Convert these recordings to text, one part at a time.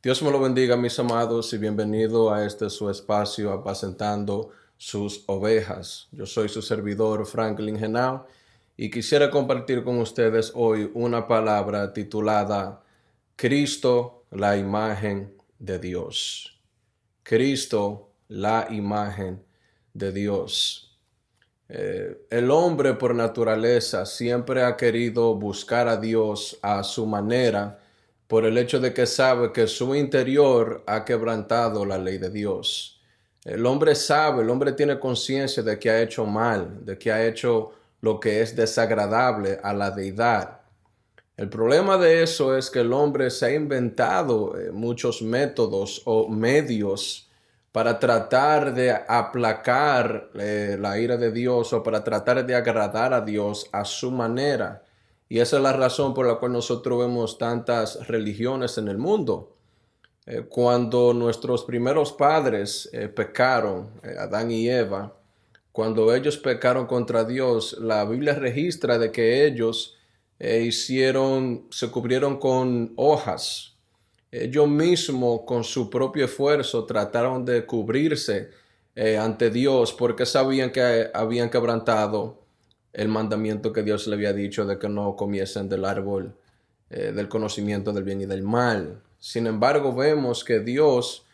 Dios me lo bendiga, mis amados, y bienvenido a este su espacio, apacentando sus ovejas. Yo soy su servidor, Franklin Genao, y quisiera compartir con ustedes hoy una palabra titulada Cristo, la imagen de Dios. Cristo, la imagen de Dios. El hombre por naturaleza siempre ha querido buscar a Dios a su manera por el hecho de que sabe que su interior ha quebrantado la ley de Dios. El hombre sabe, el hombre tiene conciencia de que ha hecho mal, de que ha hecho lo que es desagradable a la deidad. El problema de eso es que el hombre se ha inventado muchos métodos o medios para tratar de aplacar la ira de Dios o para tratar de agradar a Dios a su manera. Y esa es la razón por la cual nosotros vemos tantas religiones en el mundo. Cuando nuestros primeros padres pecaron, Adán y Eva, cuando ellos pecaron contra Dios, la Biblia registra de que ellos se cubrieron con hojas. Ellos mismos, con su propio esfuerzo, trataron de cubrirse ante Dios porque sabían que habían quebrantado el mandamiento que Dios le había dicho de que no comiesen del árbol del conocimiento del bien y del mal. Sin embargo, vemos que Dios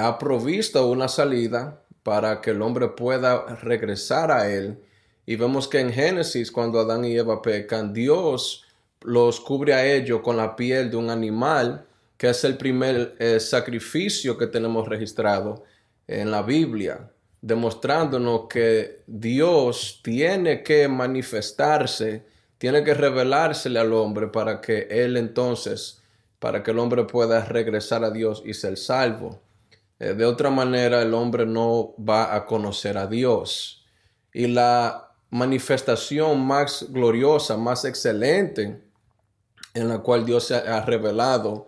ha provisto una salida para que el hombre pueda regresar a él. Y vemos que en Génesis, cuando Adán y Eva pecan, Dios los cubre a ellos con la piel de un animal, que es el primer sacrificio que tenemos registrado en la Biblia, demostrándonos que Dios tiene que manifestarse, tiene que revelársele al hombre para que para que el hombre pueda regresar a Dios y ser salvo. De otra manera, el hombre no va a conocer a Dios. Y la manifestación más gloriosa, más excelente, en la cual Dios se ha revelado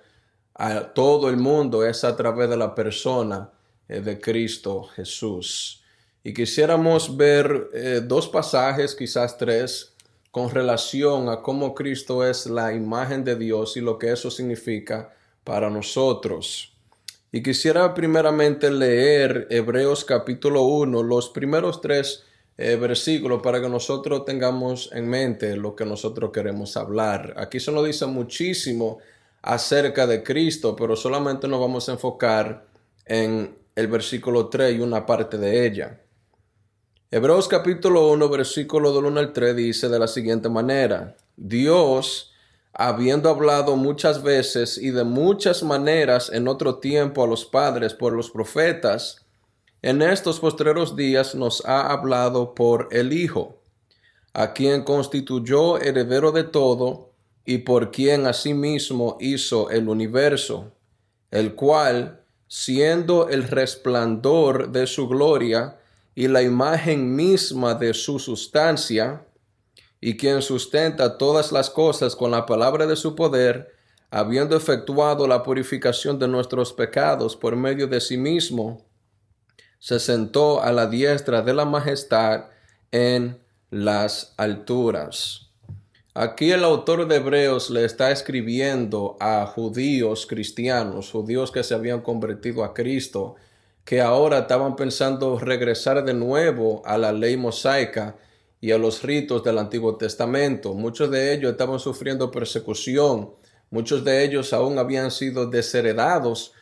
a todo el mundo es a través de la persona de Cristo Jesús. Y quisiéramos ver dos pasajes, quizás tres, con relación a cómo Cristo es la imagen de Dios y lo que eso significa para nosotros. Y quisiera primeramente leer Hebreos capítulo 1, los primeros tres versículos para que nosotros tengamos en mente lo que nosotros queremos hablar. Aquí se nos dice muchísimo acerca de Cristo, pero solamente nos vamos a enfocar en el versículo 3 y una parte de ella. Hebreos capítulo 1, versículo del 1 al 3 dice de la siguiente manera: Dios, habiendo hablado muchas veces y de muchas maneras en otro tiempo a los padres por los profetas, en estos postreros días nos ha hablado por el Hijo, a quien constituyó heredero de todo y por quien asimismo hizo el universo, el cual, siendo el resplandor de su gloria y la imagen misma de su sustancia, y quien sustenta todas las cosas con la palabra de su poder, habiendo efectuado la purificación de nuestros pecados por medio de sí mismo, se sentó a la diestra de la majestad en las alturas. Aquí el autor de Hebreos le está escribiendo a judíos cristianos, judíos que se habían convertido a Cristo, que ahora estaban pensando regresar de nuevo a la ley mosaica y a los ritos del Antiguo Testamento. Muchos de ellos estaban sufriendo persecución, muchos de ellos aún habían sido desheredados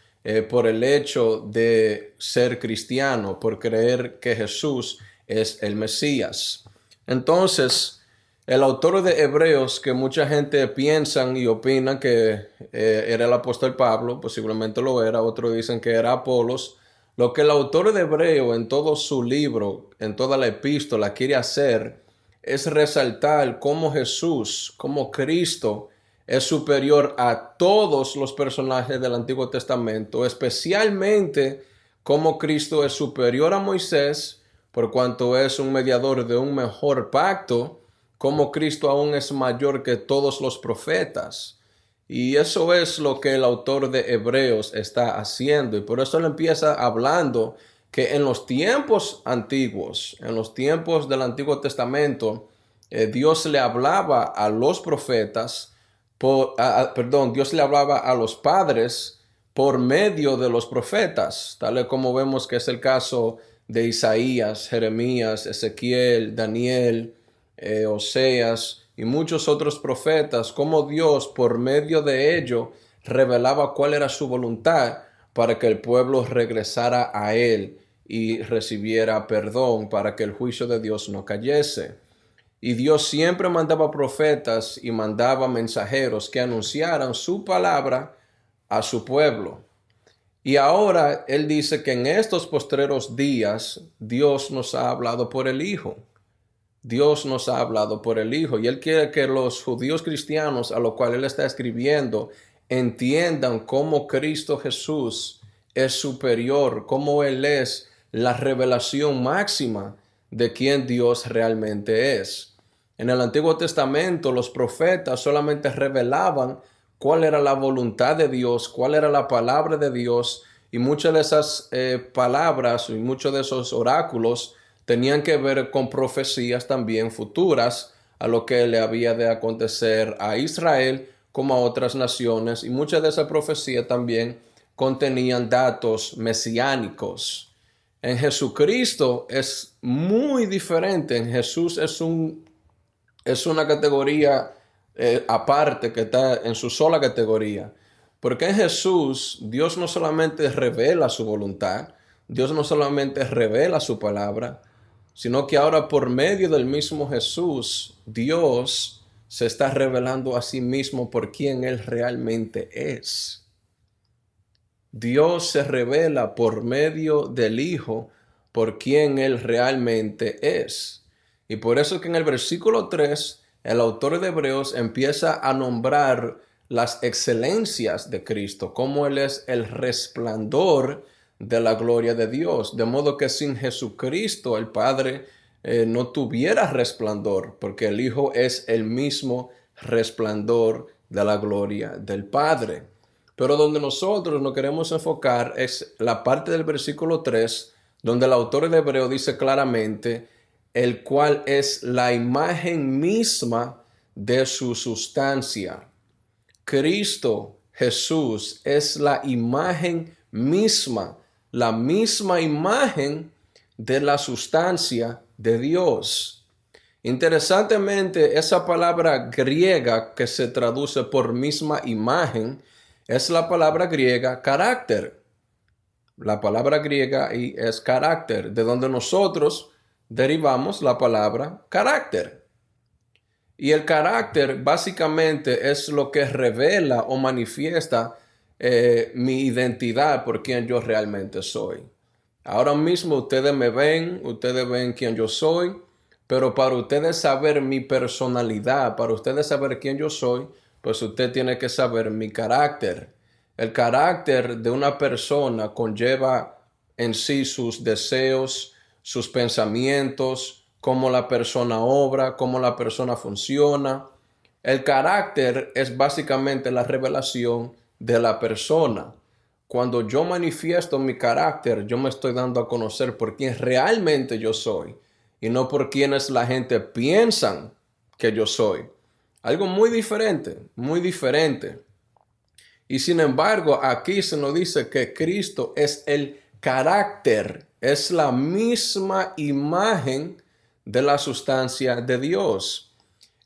por el hecho de ser cristiano, por creer que Jesús es el Mesías. Entonces, el autor de Hebreos, que mucha gente piensa y opina que era el apóstol Pablo, posiblemente lo era, otros dicen que era Apolos. Lo que el autor de Hebreo en todo su libro, en toda la epístola, quiere hacer es resaltar cómo Jesús, cómo Cristo es superior a todos los personajes del Antiguo Testamento, especialmente cómo Cristo es superior a Moisés, por cuanto es un mediador de un mejor pacto, como Cristo aún es mayor que todos los profetas. Y eso es lo que el autor de Hebreos está haciendo. Y por eso él empieza hablando que en los tiempos antiguos, en los tiempos del Antiguo Testamento, Dios le hablaba a los profetas, Dios le hablaba a los padres por medio de los profetas, tal como vemos que es el caso de Isaías, Jeremías, Ezequiel, Daniel, Oseas y muchos otros profetas, como Dios por medio de ello revelaba cuál era su voluntad para que el pueblo regresara a él y recibiera perdón, para que el juicio de Dios no cayese. Y Dios siempre mandaba profetas y mandaba mensajeros que anunciaran su palabra a su pueblo. Y ahora Él dice que en estos postreros días Dios nos ha hablado por el Hijo. Dios nos ha hablado por el Hijo. Y Él quiere que los judíos cristianos a los cuales Él está escribiendo entiendan cómo Cristo Jesús es superior, cómo Él es la revelación máxima de quién Dios realmente es. En el Antiguo Testamento los profetas solamente revelaban cuál era la voluntad de Dios, cuál era la palabra de Dios, y muchas de esas palabras y muchos de esos oráculos tenían que ver con profecías también futuras a lo que le había de acontecer a Israel como a otras naciones, y muchas de esas profecías también contenían datos mesiánicos. En Jesucristo es muy diferente. En Jesús es una categoría aparte, que está en su sola categoría. Porque en Jesús Dios no solamente revela su voluntad, Dios no solamente revela su palabra, sino que ahora por medio del mismo Jesús, Dios se está revelando a sí mismo por quién Él realmente es. Dios se revela por medio del Hijo por quién Él realmente es. Y por eso que en el versículo 3, el autor de Hebreos empieza a nombrar las excelencias de Cristo, cómo Él es el resplandor de la gloria de Dios. De modo que sin Jesucristo el Padre no tuviera resplandor, porque el Hijo es el mismo resplandor de la gloria del Padre. Pero donde nosotros nos queremos enfocar es la parte del versículo 3, donde el autor de Hebreo dice claramente, el cual es la imagen misma de su sustancia. Cristo Jesús es la imagen misma, la misma imagen de la sustancia de Dios. Interesantemente, esa palabra griega que se traduce por misma imagen es la palabra griega carácter. La palabra griega ahí es carácter, de donde nosotros derivamos la palabra carácter. Y el carácter básicamente es lo que revela o manifiesta mi identidad por quien yo realmente soy. Ahora mismo ustedes ven quién yo soy, pero para ustedes saber mi personalidad, para ustedes saber quién yo soy, pues usted tiene que saber mi carácter. El carácter de una persona conlleva en sí sus deseos, sus pensamientos, cómo la persona obra, cómo la persona funciona. El carácter es básicamente la revelación de la persona. Cuando yo manifiesto mi carácter, yo me estoy dando a conocer por quién realmente yo soy y no por quienes la gente piensa que yo soy. Algo muy diferente, muy diferente. Y sin embargo, aquí se nos dice que Cristo es el carácter, es la misma imagen de la sustancia de Dios.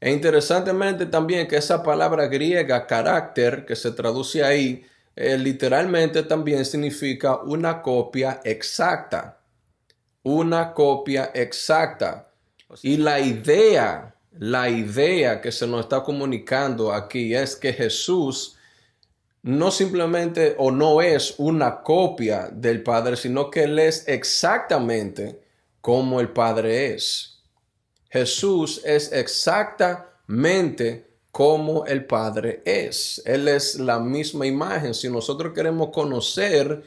E interesantemente también que esa palabra griega, carácter, que se traduce ahí, literalmente también significa una copia exacta. Una copia exacta. Y la idea que se nos está comunicando aquí es que Jesús no simplemente o no es una copia del Padre, sino que Él es exactamente como el Padre es. Jesús es exactamente como el Padre es. Él es la misma imagen. Si nosotros queremos conocer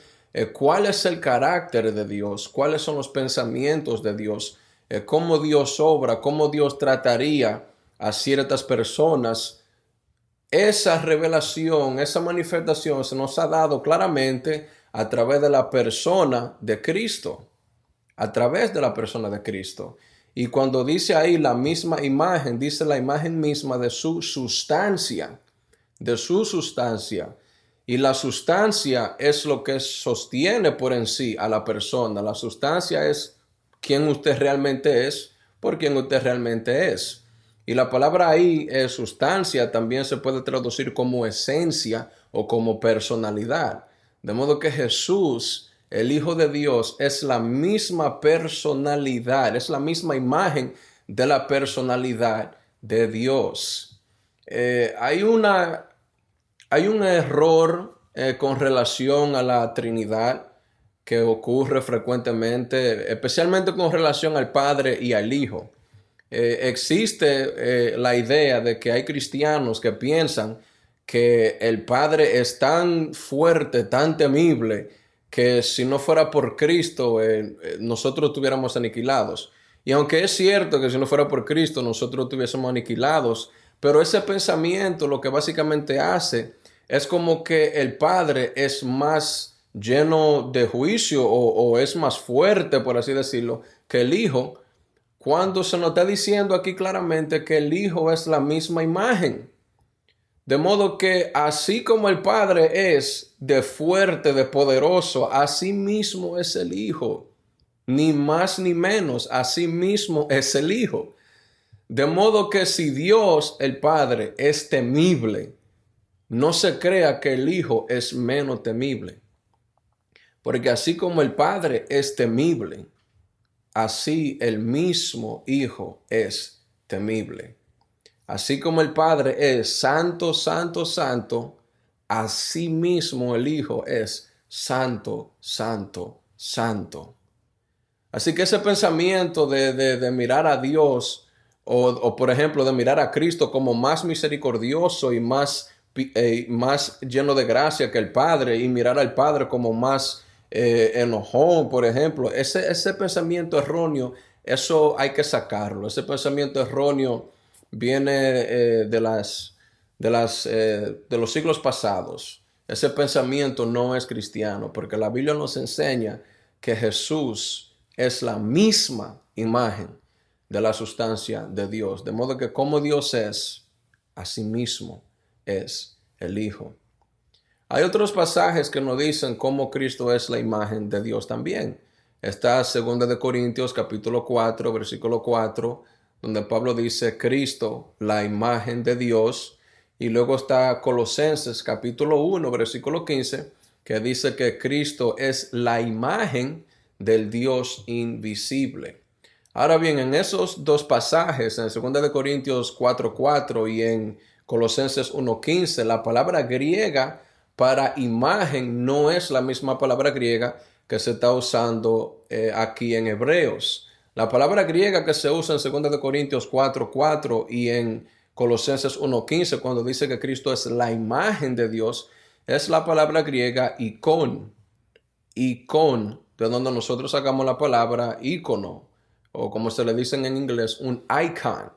cuál es el carácter de Dios, cuáles son los pensamientos de Dios, cómo Dios obra, cómo Dios trataría a ciertas personas, esa revelación, esa manifestación se nos ha dado claramente a través de la persona de Cristo. A través de la persona de Cristo. Y cuando dice ahí la misma imagen, dice la imagen misma de su sustancia. De su sustancia. Y la sustancia es lo que sostiene por en sí a la persona. La sustancia es quién usted realmente es, por quién usted realmente es. Y la palabra ahí, sustancia, también se puede traducir como esencia o como personalidad. De modo que Jesús, el Hijo de Dios, es la misma personalidad, es la misma imagen de la personalidad de Dios. Hay un error con relación a la Trinidad que ocurre frecuentemente, especialmente con relación al Padre y al Hijo. Existe la idea de que hay cristianos que piensan que el Padre es tan fuerte, tan temible, que si no fuera por Cristo, nosotros estuviéramos aniquilados. Y aunque es cierto que si no fuera por Cristo, nosotros estuviésemos aniquilados, pero ese pensamiento lo que básicamente hace es como que el Padre es más lleno de juicio o es más fuerte, por así decirlo, que el Hijo, cuando se nos está diciendo aquí claramente que el Hijo es la misma imagen. De modo que así como el Padre es de fuerte, de poderoso, así mismo es el Hijo. Ni más ni menos, así mismo es el Hijo. De modo que si Dios, el Padre, es temible, no se crea que el Hijo es menos temible. Porque así como el Padre es temible, así el mismo Hijo es temible. Así como el Padre es santo, santo, santo, así mismo el Hijo es santo, santo, santo. Así que ese pensamiento de mirar a Dios o, por ejemplo, de mirar a Cristo como más misericordioso y más lleno de gracia que el Padre, y mirar al Padre como más enojón, por ejemplo, ese pensamiento erróneo, eso hay que sacarlo. Ese pensamiento erróneo viene de los siglos pasados. Ese pensamiento no es cristiano, porque la Biblia nos enseña que Jesús es la misma imagen de la sustancia de Dios. De modo que como Dios es, así mismo es el Hijo. Hay otros pasajes que nos dicen cómo Cristo es la imagen de Dios también. Está 2 Corintios capítulo 4, versículo 4, donde Pablo dice Cristo, la imagen de Dios. Y luego está Colosenses capítulo 1, versículo 15, que dice que Cristo es la imagen del Dios invisible. Ahora bien, en esos dos pasajes, en 2 Corintios 4:4 y en Colosenses 1:15, la palabra griega para imagen no es la misma palabra griega que se está usando aquí en Hebreos. La palabra griega que se usa en 2 Corintios 4:4 y en Colosenses 1:15, cuando dice que Cristo es la imagen de Dios, es la palabra griega icon. Icon, de donde nosotros sacamos la palabra ícono, o como se le dice en inglés, un icon.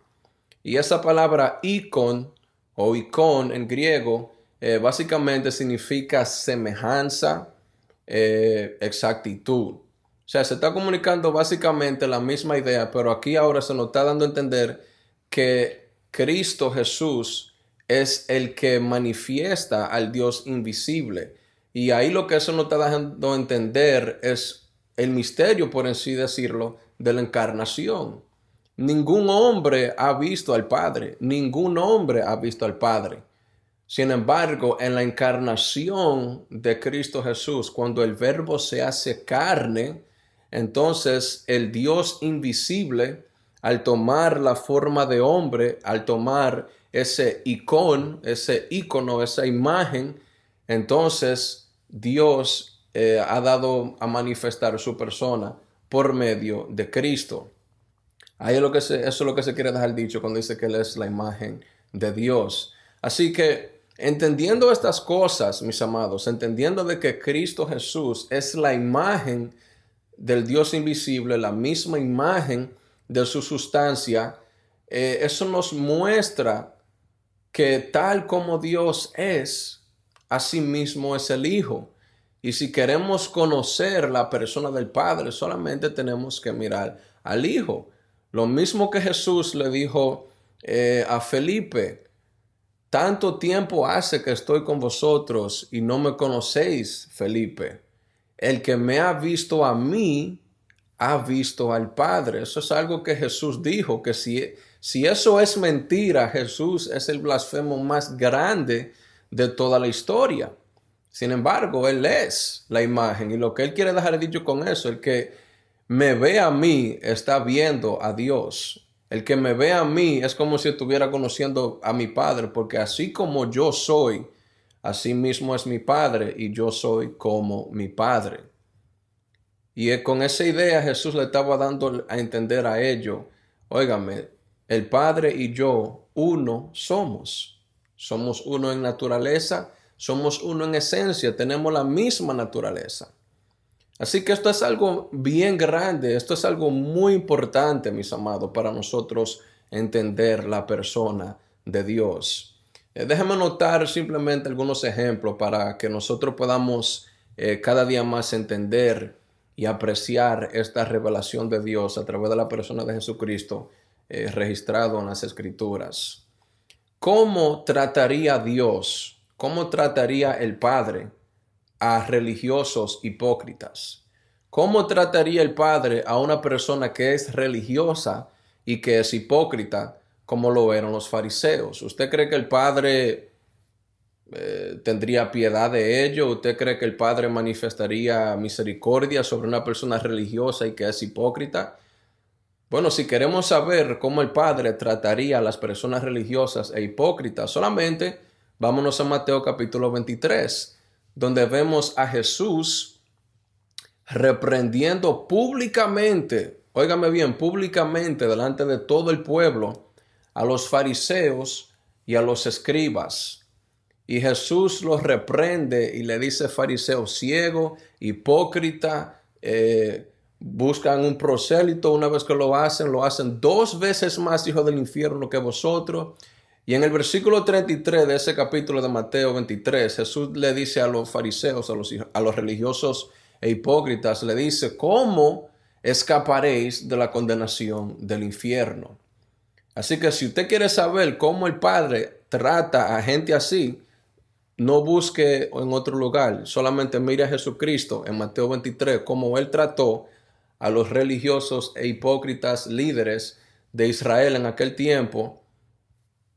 Y esa palabra icon o icon en griego básicamente significa semejanza, exactitud. O sea, se está comunicando básicamente la misma idea, pero aquí ahora se nos está dando a entender que Cristo Jesús es el que manifiesta al Dios invisible. Y ahí lo que eso nos está dando a entender es el misterio, por así decirlo, de la encarnación. Ningún hombre ha visto al Padre, ningún hombre ha visto al Padre. Sin embargo, en la encarnación de Cristo Jesús, cuando el Verbo se hace carne, entonces el Dios invisible, al tomar la forma de hombre, al tomar ese ícono, esa imagen, entonces Dios ha dado a manifestar su persona por medio de Cristo. Ahí eso es lo que se quiere dejar dicho cuando dice que Él es la imagen de Dios. Así que entendiendo estas cosas, mis amados, entendiendo de que Cristo Jesús es la imagen del Dios invisible, la misma imagen de su sustancia, eso nos muestra que tal como Dios es, así mismo es el Hijo. Y si queremos conocer la persona del Padre, solamente tenemos que mirar al Hijo. Lo mismo que Jesús le dijo a Felipe, tanto tiempo hace que estoy con vosotros y no me conocéis, Felipe. El que me ha visto a mí, ha visto al Padre. Eso es algo que Jesús dijo, que si eso es mentira, Jesús es el blasfemo más grande de toda la historia. Sin embargo, Él es la imagen, y lo que Él quiere dejar dicho con eso, el que me ve a mí está viendo a Dios. El que me ve a mí es como si estuviera conociendo a mi Padre, porque así como yo soy, así mismo es mi Padre, y yo soy como mi Padre. Y con esa idea Jesús le estaba dando a entender a ellos, óigame, el Padre y yo, uno somos. Somos uno en naturaleza, somos uno en esencia, tenemos la misma naturaleza. Así que esto es algo bien grande, esto es algo muy importante, mis amados, para nosotros entender la persona de Dios. Déjenme notar simplemente algunos ejemplos para que nosotros podamos cada día más entender y apreciar esta revelación de Dios a través de la persona de Jesucristo registrado en las Escrituras. ¿Cómo trataría Dios, cómo trataría el Padre a religiosos hipócritas? ¿Cómo trataría el Padre a una persona que es religiosa y que es hipócrita, como lo eran los fariseos? ¿Usted cree que el Padre tendría piedad de ello? ¿Usted cree que el Padre manifestaría misericordia sobre una persona religiosa y que es hipócrita? Bueno, si queremos saber cómo el Padre trataría a las personas religiosas e hipócritas, solamente vámonos a Mateo capítulo 23, donde vemos a Jesús reprendiendo públicamente, óigame bien, públicamente delante de todo el pueblo, a los fariseos y a los escribas. Y Jesús los reprende y le dice: fariseo ciego, hipócrita, buscan un prosélito, una vez que lo hacen 2 veces más hijo del infierno que vosotros. Y en el versículo 33 de ese capítulo de Mateo 23, Jesús le dice a los fariseos, a los religiosos e hipócritas, le dice: ¿cómo escaparéis de la condenación del infierno? Así que si usted quiere saber cómo el Padre trata a gente así, no busque en otro lugar, solamente mire a Jesucristo en Mateo 23, cómo Él trató a los religiosos e hipócritas líderes de Israel en aquel tiempo,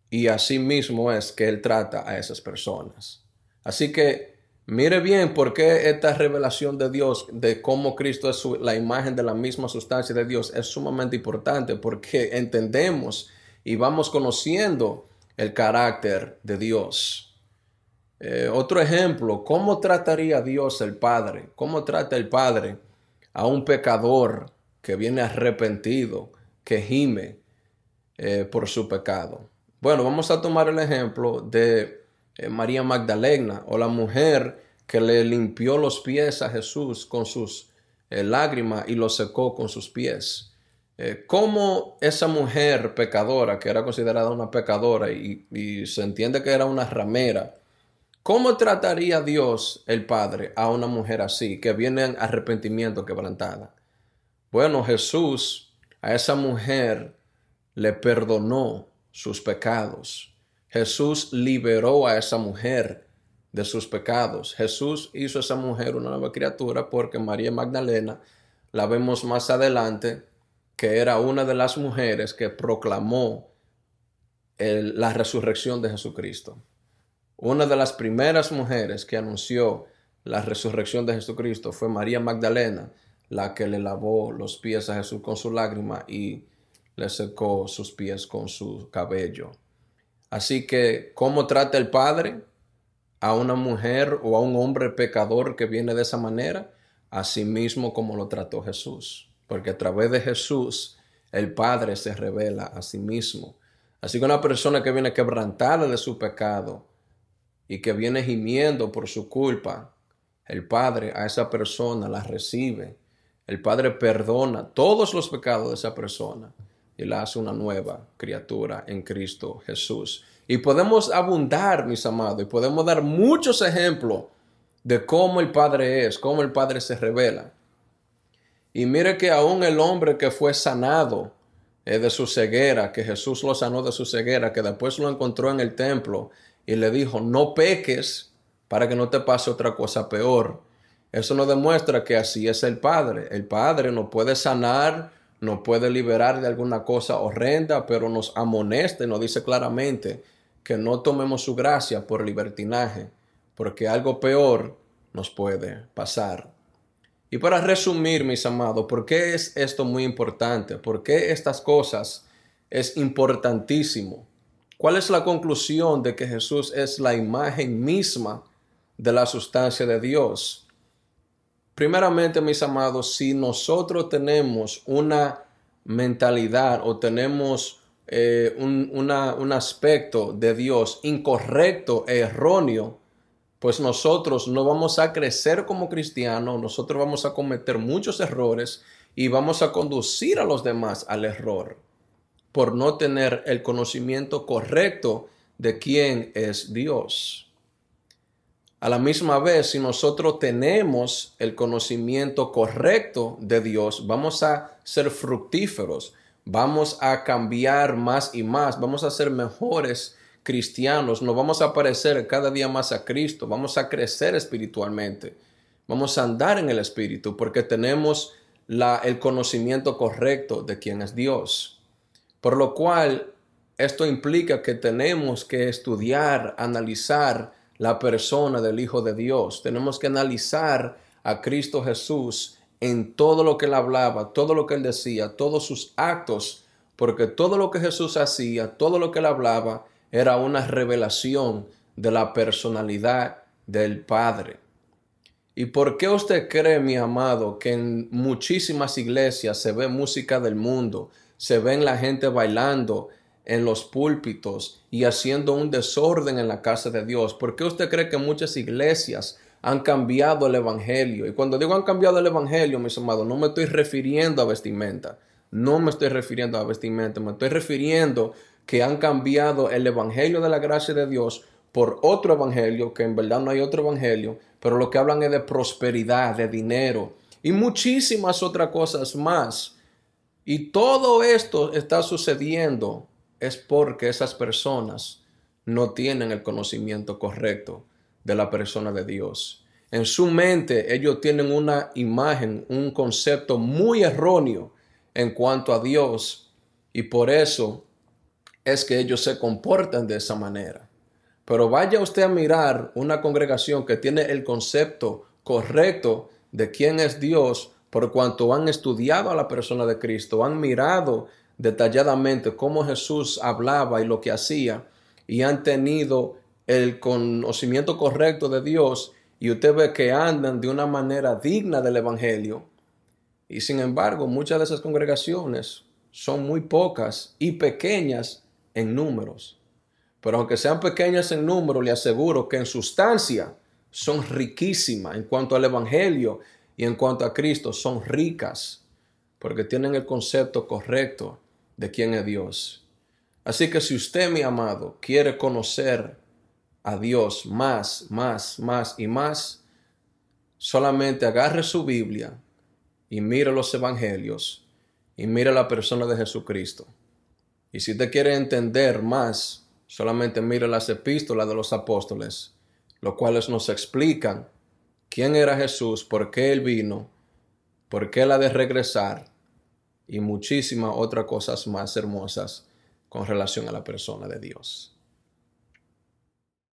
y así mismo es que Él trata a esas personas. Así que mire bien por qué esta revelación de Dios, de cómo Cristo es la imagen de la misma sustancia de Dios, es sumamente importante, porque entendemos y vamos conociendo el carácter de Dios. Otro ejemplo, ¿cómo trataría Dios el Padre? ¿Cómo trata el Padre a un pecador que viene arrepentido, que gime por su pecado? Bueno, vamos a tomar el ejemplo de María Magdalena, o la mujer que le limpió los pies a Jesús con sus lágrimas y los secó con sus pies. ¿Cómo esa mujer pecadora, que era considerada una pecadora y se entiende que era una ramera, cómo trataría Dios el Padre a una mujer así, que viene en arrepentimiento, quebrantada? Bueno, Jesús a esa mujer le perdonó sus pecados. Jesús liberó a esa mujer de sus pecados. Jesús hizo a esa mujer una nueva criatura, porque María Magdalena, la vemos más adelante, que era una de las mujeres que proclamó la resurrección de Jesucristo. Una de las primeras mujeres que anunció la resurrección de Jesucristo fue María Magdalena, la que le lavó los pies a Jesús con su lágrima y le secó sus pies con su cabello. Así que, ¿cómo trata el Padre a una mujer o a un hombre pecador que viene de esa manera? Así mismo como lo trató Jesús, porque a través de Jesús el Padre se revela a sí mismo. Así que una persona que viene quebrantada de su pecado y que viene gimiendo por su culpa, el Padre a esa persona la recibe. El Padre perdona todos los pecados de esa persona y la hace una nueva criatura en Cristo Jesús. Y podemos abundar, mis amados, y podemos dar muchos ejemplos de cómo el Padre es, cómo el Padre se revela. Y mire que aún el hombre que fue sanado de su ceguera, que Jesús lo sanó de su ceguera, que después lo encontró en el templo y le dijo, no peques para que no te pase otra cosa peor. Eso nos demuestra que así es el Padre. El Padre nos puede sanar, nos puede liberar de alguna cosa horrenda, pero nos amonesta y nos dice claramente que no tomemos su gracia por libertinaje, porque algo peor nos puede pasar. Y para resumir, mis amados, ¿por qué es esto muy importante? ¿Por qué estas cosas es importantísimo? ¿Cuál es la conclusión de que Jesús es la imagen misma de la sustancia de Dios? Primeramente, mis amados, si nosotros tenemos una mentalidad o tenemos un aspecto de Dios incorrecto e erróneo, pues nosotros no vamos a crecer como cristianos, nosotros vamos a cometer muchos errores y vamos a conducir a los demás al error por no tener el conocimiento correcto de quién es Dios. A la misma vez, si nosotros tenemos el conocimiento correcto de Dios, vamos a ser fructíferos, vamos a cambiar más y más, vamos a ser mejores cristianos, nos vamos a parecer cada día más a Cristo, vamos a crecer espiritualmente, vamos a andar en el Espíritu porque tenemos el conocimiento correcto de quién es Dios. Por lo cual, esto implica que tenemos que estudiar, analizar la persona del Hijo de Dios. Tenemos que analizar a Cristo Jesús en todo lo que Él hablaba, todo lo que Él decía, todos sus actos, porque todo lo que Jesús hacía, todo lo que Él hablaba, era una revelación de la personalidad del Padre. ¿Y por qué usted cree, mi amado, que en muchísimas iglesias se ve música del mundo, se ven la gente bailando en los púlpitos y haciendo un desorden en la casa de Dios? ¿Por qué usted cree que muchas iglesias han cambiado el evangelio? Y cuando digo han cambiado el evangelio, mis amados, no me estoy refiriendo a vestimenta. No me estoy refiriendo a vestimenta, me estoy refiriendo que han cambiado el evangelio de la gracia de Dios por otro evangelio, que en verdad no hay otro evangelio, pero lo que hablan es de prosperidad, de dinero y muchísimas otras cosas más. Y todo esto está sucediendo es porque esas personas no tienen el conocimiento correcto de la persona de Dios. En su mente ellos tienen una imagen, un concepto muy erróneo en cuanto a Dios y por eso es que ellos se comportan de esa manera. Pero vaya usted a mirar una congregación que tiene el concepto correcto de quién es Dios, por cuanto han estudiado a la persona de Cristo, han mirado detalladamente cómo Jesús hablaba y lo que hacía, y han tenido el conocimiento correcto de Dios, y usted ve que andan de una manera digna del Evangelio. Y sin embargo, muchas de esas congregaciones son muy pocas y pequeñas en números. Pero aunque sean pequeñas en número, le aseguro que en sustancia son riquísimas en cuanto al Evangelio y en cuanto a Cristo, son ricas porque tienen el concepto correcto de quién es Dios. Así que si usted, mi amado, quiere conocer a Dios más y más, solamente agarre su Biblia y mire los evangelios y mire la persona de Jesucristo. Y si usted quiere entender más, solamente mire las epístolas de los apóstoles, los cuales nos explican quién era Jesús, por qué Él vino, por qué Él ha de regresar y muchísimas otras cosas más hermosas con relación a la persona de Dios.